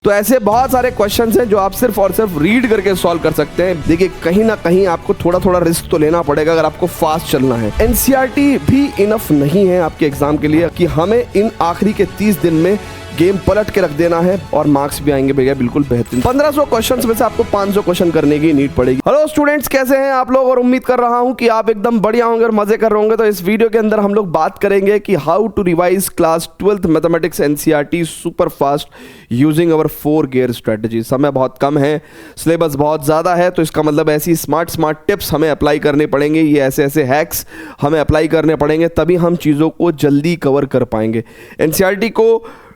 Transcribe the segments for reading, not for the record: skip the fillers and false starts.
तो ऐसे बहुत सारे क्वेश्चंस हैं जो आप सिर्फ और सिर्फ रीड करके सॉल्व कर सकते हैं। देखिए कहीं ना कहीं आपको थोड़ा थोड़ा रिस्क तो लेना पड़ेगा अगर आपको फास्ट चलना है। एनसीईआरटी भी इनफ नहीं है आपके एग्जाम के लिए कि हमें इन आखिरी के 30 दिन में गेम पलट के रख देना है और मार्क्स भी आएंगे भैया बिल्कुल बेहतरीन। 1500 क्वेश्चंस में से आपको 500 क्वेश्चन करने की नीड पड़ेगी। हेलो स्टूडेंट्स, कैसे हैं आप लोग? और उम्मीद कर रहा हूं कि आप एकदम बढ़िया होंगे और मजे कर रहे होंगे। तो इस वीडियो के अंदर हम लोग बात करेंगे कि how to revise class 12th mathematics NCERT super fast using our 4 gear strategy. समय बहुत कम है, सिलेबस बहुत ज़्यादा है, तो इसका मतलब ऐसी स्मार्ट टिप्स हमें अप्लाई करने पड़ेंगे। ये ऐसे हैक्स हमें अप्लाई करने पड़ेंगे, तभी हम चीज़ों को जल्दी कवर कर पाएंगे। एनसीईआरटी को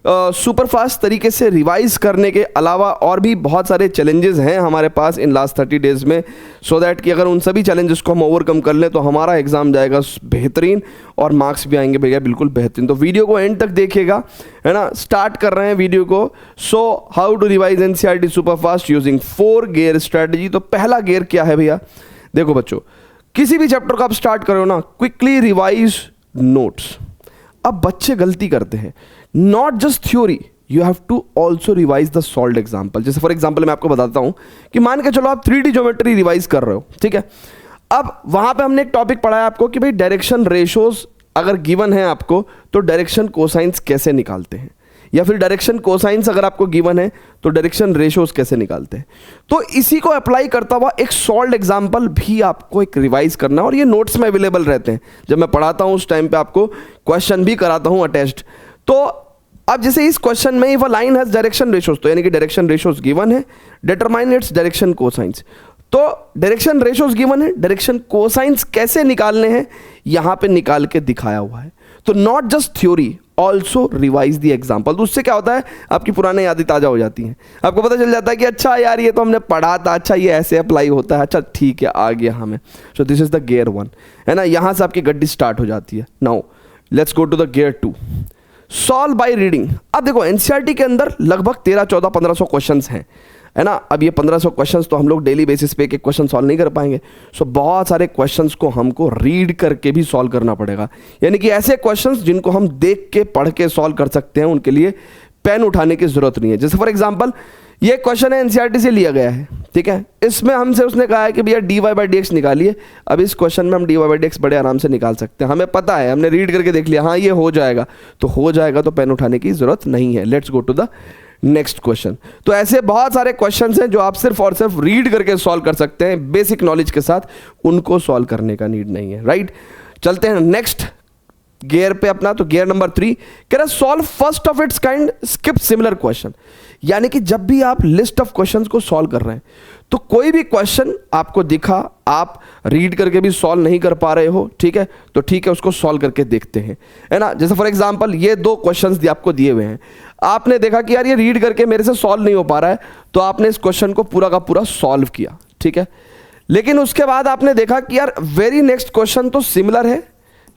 सुपर फास्ट तरीके से रिवाइज करने के अलावा और भी बहुत सारे चैलेंजेस हैं हमारे पास इन लास्ट 30 डेज़ में, सो दैट कि अगर उन सभी चैलेंजेस को हम ओवरकम कर लें तो हमारा एग्जाम जाएगा बेहतरीन और मार्क्स भी आएंगे भैया बिल्कुल बेहतरीन। तो वीडियो को एंड तक देखिएगा, है ना। स्टार्ट कर रहे हैं वीडियो को। So how to revise NCERT super fast using 4 gear strategy. तो पहला गियर क्या है भैया? देखो बच्चों, किसी भी चैप्टर को आप स्टार्ट करो ना, क्विकली रिवाइज नोट्स। अब बच्चे गलती करते हैं, not just theory, you have to also revise the solved example. जैसे फॉर एग्जाम्पल मैं आपको बताता हूं कि मान के चलो आप 3D ज्योमेट्री रिवाइज कर रहे हो, ठीक है। अब वहां पे हमने एक टॉपिक पढ़ाया आपको कि भाई डायरेक्शन रेशोज अगर गिवन है आपको तो डायरेक्शन कोसाइंस कैसे निकालते हैं, या फिर डायरेक्शन कोसाइंस अगर आपको गिवन है तो डायरेक्शन रेशोज कैसे निकालते हैं। तो इसी को अप्लाई करता हुआ एक सॉल्व्ड एग्जाम्पल भी आपको एक रिवाइज करना है और ये नोट्स में अवेलेबल रहते हैं। जब मैं पढ़ाता हूँ उस टाइम पे आपको क्वेश्चन भी कराता हूँ अटैच्ड। तो अब जैसे इस क्वेश्चन में if a line has direction ratios, तो यानी कि डायरेक्शन रेशोज गिवन है, डिटरमाइन इट्स डायरेक्शन कोसाइंस। तो डायरेक्शन रेशोज गिवन है, डायरेक्शन कोसाइंस कैसे निकालने हैं यहां पे निकाल के दिखाया हुआ है। तो not just theory, also revise the example. तो उससे क्या होता है, आपकी पुरानी यादें ताजा हो जाती हैं। आपको पता चल जाता है कि अच्छा यार ये तो हमने पढ़ा था, अच्छा ये ऐसे अप्लाई होता है, अच्छा ठीक है आ गया हमें। So this is the gear 1, है ना। यहां से आपकी गड्डी स्टार्ट हो जाती है। Now let's go to the gear 2, solve by reading. अब देखो एनसीईआरटी के अंदर लगभग 13, 14, 1500 क्वेश्चंस हैं, है ना। अब ये 1500 क्वेश्चंस तो हम लोग डेली बेसिस पे एक क्वेश्चन सॉल्व नहीं कर पाएंगे। सो बहुत सारे क्वेश्चंस को हमको रीड करके भी सॉल्व करना पड़ेगा, यानी कि ऐसे क्वेश्चंस जिनको हम देख के पढ़ के सॉल्व कर सकते हैं, उनके लिए पेन उठाने की जरूरत नहीं है। जैसे फॉर एग्जाम्पल ये क्वेश्चन है एनसीईआरटी से लिया गया है, ठीक है। इसमें हमसे उसने कहा है कि भैया dy/dx निकालिए। अब इस क्वेश्चन में हम dy/dx बड़े आराम से निकाल सकते हैं, हमें पता है, हमने रीड करके देख लिया, हाँ ये हो जाएगा, तो हो जाएगा, तो पेन उठाने की जरूरत नहीं है। Let's go to the next question. तो ऐसे बहुत सारे क्वेश्चंस हैं जो आप सिर्फ और सिर्फ रीड करके सॉल्व कर सकते हैं बेसिक नॉलेज के साथ, उनको सॉल्व करने का नीड नहीं है, राइट। चलते हैं नेक्स्ट गियर पे अपना। तो गियर नंबर 3 कह रहा है solve first of its kind skip similar question. यानी कि जब भी आप लिस्ट ऑफ क्वेश्चंस को सॉल्व कर रहे हैं तो कोई भी क्वेश्चन आपको दिखा, आप रीड करके भी सॉल्व नहीं कर पा रहे हो, ठीक है, तो ठीक है उसको सॉल्व करके देखते हैं, है ना। जैसे फॉर एग्जांपल ये 2 क्वेश्चंस आपको दिए हुए हैं, आपने देखा कि यार ये रीड करके मेरे से सॉल्व नहीं हो पा रहा है, तो आपने इस क्वेश्चन को पूरा का पूरा सॉल्व किया, ठीक है। लेकिन उसके बाद आपने देखा कि यार वेरी नेक्स्ट क्वेश्चन तो सिमिलर है,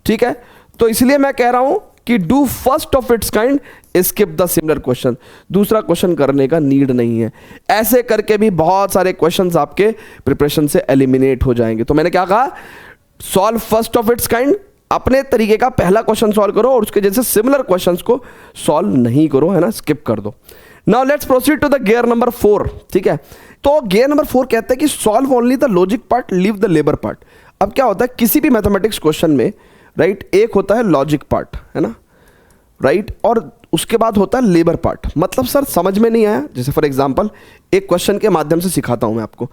ठीक है, तो इसलिए मैं कह रहा हूं कि do first of its kind skip the similar question. दूसरा क्वेश्चन करने का नीड नहीं है। ऐसे करके भी बहुत सारे क्वेश्चंस आपके प्रिपरेशन से एलिमिनेट हो जाएंगे। तो मैंने क्या कहा, solve first of its kind, अपने तरीके का पहला क्वेश्चन सॉल्व करो और उसके जैसे सिमिलर क्वेश्चंस को सॉल्व नहीं करो, है ना, स्किप कर दो। Now let's proceed to the gear number 4, ठीक है। तो गियर नंबर 4 कहता है कि solve only the logic part, leave the labour part. अब क्या होता है किसी भी मैथमेटिक्स क्वेश्चन में, राइट, एक होता है लॉजिक पार्ट, है ना, राइट, और उसके बाद होता है लेबर पार्ट। मतलब सर समझ में नहीं आया, जैसे फॉर एग्जांपल एक क्वेश्चन के माध्यम से सिखाता हूं मैं आपको।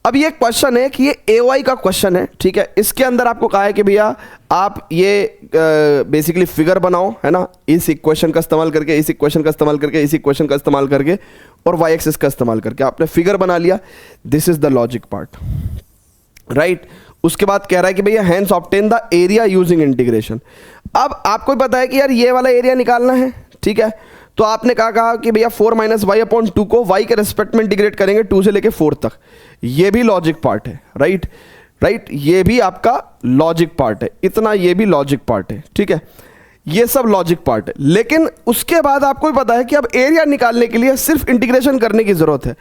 अब ये क्वेश्चन है कि ये AOI का क्वेश्चन है, ठीक है। इसके अंदर आपको कहा है कि भैया आप ये बेसिकली फिगर बनाओ, है ना, इस इक्वेशन का इस्तेमाल करके, इस इक्वेशन का इस्तेमाल करके, इस इक्वेशन का इस्तेमाल करके और y एक्सिस का इस्तेमाल करके आपने फिगर बना लिया। This is the logic part, right. उसके बाद कह रहा है कि भैया hence obtain the area using integration. अब आपको पता है कि यार ये वाला एरिया निकालना है, ठीक है, तो आपने कहा कि भैया 4 - y/2 को y के रेस्पेक्ट में इंटीग्रेट करेंगे 2 से लेके 4 तक। ये भी लॉजिक पार्ट है, राइट, ये भी आपका लॉजिक पार्ट है, इतना ये भी लॉजिक पार्ट है, ठीक है, ये सब लॉजिक पार्ट है। लेकिन उसके बाद आपको भी पता है कि अब एरिया निकालने के लिए सिर्फ इंटीग्रेशन करने की जरूरत है।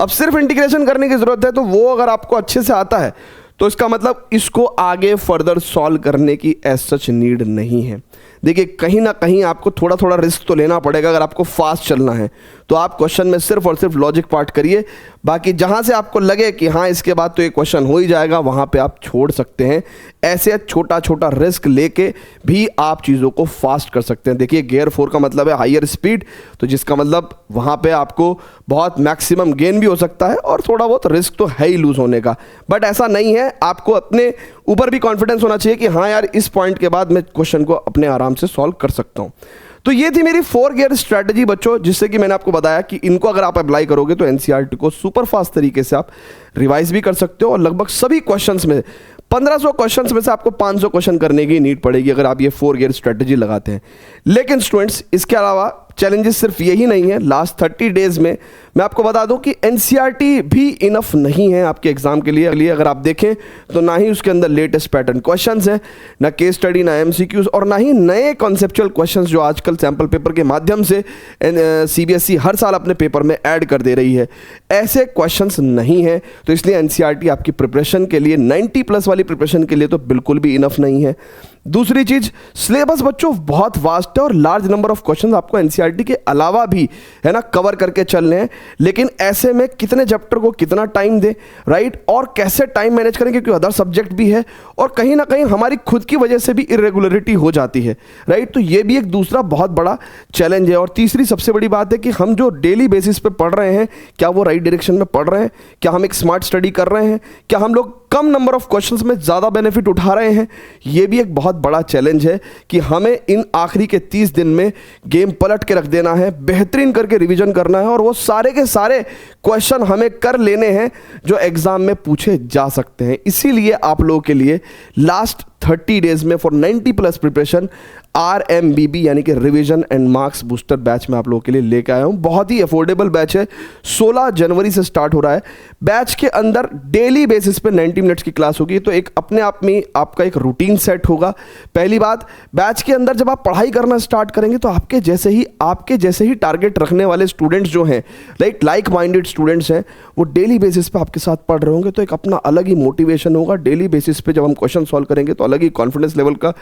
अब सिर्फ इंटीग्रेशन करने की जरूरत है, तो वो अगर आपको अच्छे से आता है तो इसका मतलब इसको आगे फर्दर सॉल्व करने की एज सच नीड नहीं है। देखिए कहीं ना कहीं आपको थोड़ा थोड़ा रिस्क तो लेना पड़ेगा अगर आपको फास्ट चलना है। तो आप क्वेश्चन में सिर्फ और सिर्फ लॉजिक पार्ट करिए, बाकी जहां से आपको लगे कि हाँ इसके बाद तो ये क्वेश्चन हो ही जाएगा वहां पे आप छोड़ सकते हैं। ऐसे छोटा छोटा रिस्क लेके भी आप चीज़ों को फास्ट कर सकते हैं। देखिए गियर 4 का मतलब है हायर स्पीड, तो जिसका मतलब वहां पे आपको बहुत मैक्सिमम गेन भी हो सकता है और थोड़ा बहुत रिस्क तो है ही लूज होने का। बट ऐसा नहीं है, आपको अपने ऊपर भी कॉन्फिडेंस होना चाहिए कि हाँ यार इस पॉइंट के बाद मैं क्वेश्चन को अपने आराम से सॉल्व कर सकता हूं। तो ये थी मेरी 4 गियर स्ट्रैटेजी बच्चों, जिससे कि मैंने आपको बताया कि इनको अगर आप अप्लाई करोगे तो एनसीईआरटी को सुपर फास्ट तरीके से आप रिवाइज भी कर सकते हो और लगभग सभी क्वेश्चंस में 1500 क्वेश्चंस में से आपको 500 क्वेश्चन करने की नीड पड़ेगी अगर आप ये 4 गियर स्ट्रेटजी लगाते हैं। लेकिन स्टूडेंट्स इसके अलावा चैलेंजेस सिर्फ यही नहीं है। लास्ट 30 डेज में मैं आपको बता दूं कि एनसीईआरटी भी इनफ नहीं है आपके एग्जाम के लिए। अगर आप देखें तो ना ही उसके अंदर लेटेस्ट पैटर्न क्वेश्चंस हैं, ना केस स्टडी, ना एमसीक्यूज और ना ही नए कॉन्सेप्चुअल क्वेश्चंस जो आजकल सैंपल पेपर के माध्यम से सीबीएसई हर साल अपने पेपर में ऐड कर दे रही है। ऐसे क्वेश्चंस नहीं है, तो इसलिए एनसीईआरटी आपकी प्रिपरेशन के लिए 90+ वाली प्रिपरेशन के लिए तो बिल्कुल भी इनफ नहीं है। दूसरी चीज, सिलेबस बच्चों बहुत वास्ट है और लार्ज नंबर ऑफ क्वेश्चंस आपको एनसीईआरटी के अलावा भी है ना कवर करके चलने हैं। लेकिन ऐसे में कितने चैप्टर को कितना टाइम दें, राइट, और कैसे टाइम मैनेज करें, क्योंकि अदर सब्जेक्ट भी है और कहीं ना कहीं हमारी खुद की वजह से भी इरेगुलरिटी हो जाती है, राइट। तो ये भी एक दूसरा बहुत बड़ा चैलेंज है। और तीसरी सबसे बड़ी बात है कि हम जो डेली बेसिस पे पढ़ रहे हैं क्या वो राइट डायरेक्शन में पढ़ रहे हैं, क्या हम एक स्मार्ट स्टडी कर रहे हैं, क्या हम लोग कम नंबर ऑफ क्वेश्चंस में ज़्यादा बेनिफिट उठा रहे हैं। ये भी एक बहुत बड़ा चैलेंज है कि हमें इन आखिरी के 30 दिन में गेम पलट के रख देना है, बेहतरीन करके रिवीजन करना है और वो सारे के सारे क्वेश्चन हमें कर लेने हैं जो एग्जाम में पूछे जा सकते हैं। इसीलिए आप लोगों के लिए लास्ट 30 डेज में फॉर 90+ प्रिपरेशन RMBB यानी कि revision and marks booster batch में आप लोगों के लिए लेके आया हूं। बहुत ही अफोर्डेबल बैच है, 16 जनवरी से स्टार्ट हो रहा है। बैच के अंदर डेली बेसिस पे 90 मिनट्स की क्लास होगी, तो एक अपने आप में आपका एक रूटीन सेट होगा। पहली बात, बैच के अंदर जब आप पढ़ाई करना स्टार्ट करेंगे तो आपके जैसे ही टारगेट रखने वाले स्टूडेंट्स जो हैं, लाइक माइंडेड स्टूडेंट्स हैं, वो डेली बेसिस पे आपके साथ पढ़ रहे होंगे, तो एक अपना अलग ही मोटिवेशन होगा। डेली बेसिस पे जब हम क्वेश्चन सॉल्व करेंगे तो अलग ही कॉन्फिडेंस लेवल का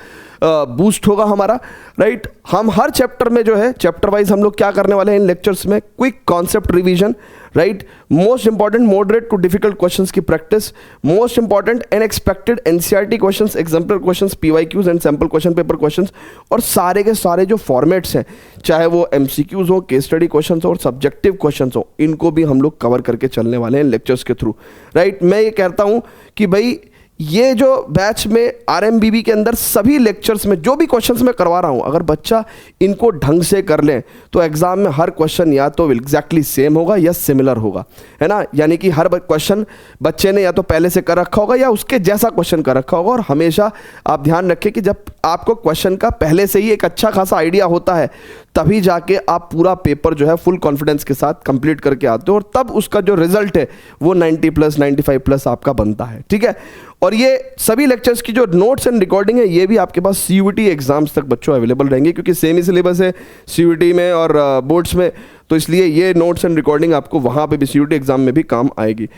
बूस्ट होगा हमारा, राइट। हम हर चैप्टर में जो है चैप्टर वाइज हम लोग क्या करने वाले हैं इन लेक्चर्स में, quick concept revision, right, most important moderate to difficult questions की practice, most important unexpected NCERT questions, example questions, PYQs and sample question paper questions, और सारे के सारे जो फॉर्मेट्स हैं, चाहे वो एमसीक्यूज हो, केस स्टडी क्वेश्चंस हो और सब्जेक्टिव क्वेश्चंस हो, इनको भी हम लोग कवर करके चलने वाले हैं लेक्चर्स के थ्रू, राइट। मैं ये कहता हूं कि भाई ये जो बैच में RMBB के अंदर सभी लेक्चर्स में जो भी क्वेश्चंस मैं करवा रहा हूं, अगर बच्चा इनको ढंग से कर लें तो एग्जाम में हर क्वेश्चन या तो एग्जैक्टली सेम होगा या सिमिलर होगा, है ना। यानी कि हर क्वेश्चन बच्चे ने या तो पहले से कर रखा होगा या उसके जैसा क्वेश्चन कर रखा होगा। और हमेशा आप ध्यान रखें कि जब आपको क्वेश्चन का पहले से ही एक अच्छा खासा आइडिया होता है तभी जाके आप पूरा पेपर जो है फुल कॉन्फिडेंस के साथ कंप्लीट करके आते हो और तब उसका जो रिजल्ट है वो 90+, 95+ आपका बनता है, ठीक है। और ये सभी लेक्चर्स की जो नोट्स एंड रिकॉर्डिंग है ये भी आपके पास CUET एग्जाम्स तक बच्चों अवेलेबल रहेंगे, क्योंकि सेम ही सिलेबस है CUET में और बोर्ड्स में, तो इसलिए ये नोट्स एंड रिकॉर्डिंग आपको वहाँ पे भी CUET एग्जाम में भी काम आएगी।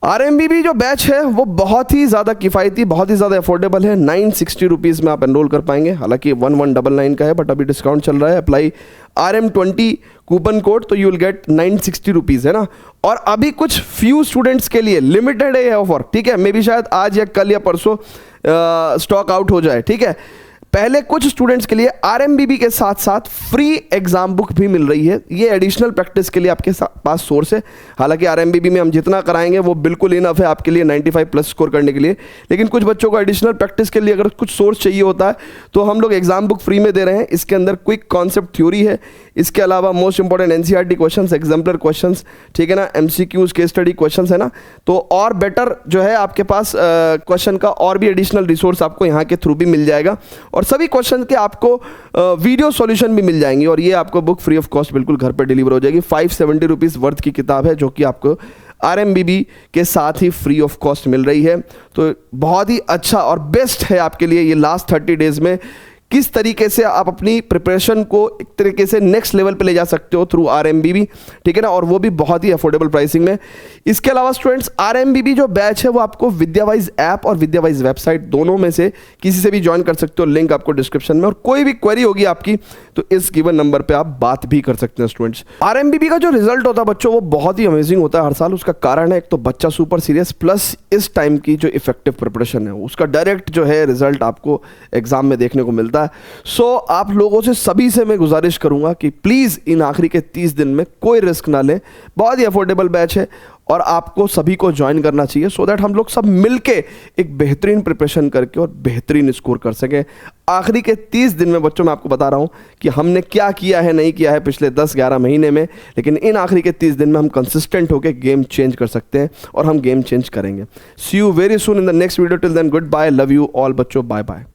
RMBB जो बैच है वो बहुत ही ज़्यादा किफ़ायती, बहुत ही ज़्यादा अफोर्डेबल है। 960 रुपीज़ में आप एनरोल कर पाएंगे, हालांकि 1199 का है बट अभी डिस्काउंट चल रहा है। अप्लाई RM20 कूपन कोड तो यू विल गेट 960 रुपीज़, है ना। और अभी कुछ फ्यू स्टूडेंट्स के लिए लिमिटेड है ये ऑफर, ठीक है। मे बी शायद आज या कल या परसों स्टॉक आउट हो जाए, ठीक है। पहले कुछ स्टूडेंट्स के लिए RMBB के साथ साथ फ्री एग्जाम बुक भी मिल रही है। ये एडिशनल प्रैक्टिस के लिए आपके पास सोर्स है। हालांकि RMBB में हम जितना कराएंगे वो बिल्कुल इनफ है आपके लिए 95+ स्कोर करने के लिए, लेकिन कुछ बच्चों को एडिशनल प्रैक्टिस के लिए अगर कुछ सोर्स चाहिए होता है तो हम लोग एग्जाम बुक फ्री में दे रहे हैं। इसके अंदर क्विक कॉन्सेप्ट थ्योरी है, इसके अलावा most important NCERT questions, exemplar questions, ठीक है ना, MCQs, केस स्टडी क्वेश्चंस, है ना। तो और बेटर जो है आपके पास क्वेश्चन का और भी एडिशनल रिसोर्स आपको यहाँ के थ्रू भी मिल जाएगा और सभी क्वेश्चन के आपको वीडियो सॉल्यूशन भी मिल जाएंगे। और ये आपको बुक फ्री ऑफ कॉस्ट बिल्कुल घर पर डिलीवर हो जाएगी। 570 रुपीज़ वर्थ की किताब है जो कि आपको RMBB के साथ ही फ्री ऑफ कॉस्ट मिल रही है। तो बहुत ही अच्छा और बेस्ट है आपके लिए ये लास्ट 30 डेज में किस तरीके से आप अपनी प्रिपरेशन को एक तरीके से नेक्स्ट लेवल पे ले जा सकते हो थ्रू RMBB, ठीक है ना, और वो भी बहुत ही अफोर्डेबल प्राइसिंग में। इसके अलावा स्टूडेंट्स RMBB जो बैच है वो आपको विद्यावाइज ऐप और विद्यावाइज वेबसाइट दोनों में से किसी से भी ज्वाइन कर सकते हो, लिंक आपको डिस्क्रिप्शन में। और कोई भी क्वेरी होगी आपकी तो इस गिवन नंबर पे आप बात भी कर सकते हैं स्टूडेंट्स। RMBB का जो रिजल्ट होता है बच्चों वो बहुत ही अमेजिंग होता है हर साल। उसका कारण है एक तो बच्चा सुपर सीरियस प्लस इस टाइम की जो इफेक्टिव प्रिपरेशन है उसका डायरेक्ट जो है रिजल्ट आपको एग्जाम में देखने को मिलता है। सो आप लोगों से सभी से मैं गुजारिश करूंगा कि प्लीज इन आखिरी के 30 दिन में कोई रिस्क ना लें। बहुत ही अफोर्डेबल बैच है और आपको सभी को ज्वाइन करना चाहिए सो दैट हम लोग सब मिलके एक बेहतरीन प्रिपरेशन करके और बेहतरीन स्कोर कर सकें। आखिरी के 30 दिन में बच्चों मैं आपको बता रहा हूं कि हमने क्या किया है नहीं किया है पिछले 10-11 महीने में, लेकिन इन आखिरी के 30 दिन में हम कंसिस्टेंट होकर गेम चेंज कर सकते हैं और हम गेम चेंज करेंगे। See you very soon in the next video. Till then goodbye, love you all बच्चों, बाय बाय।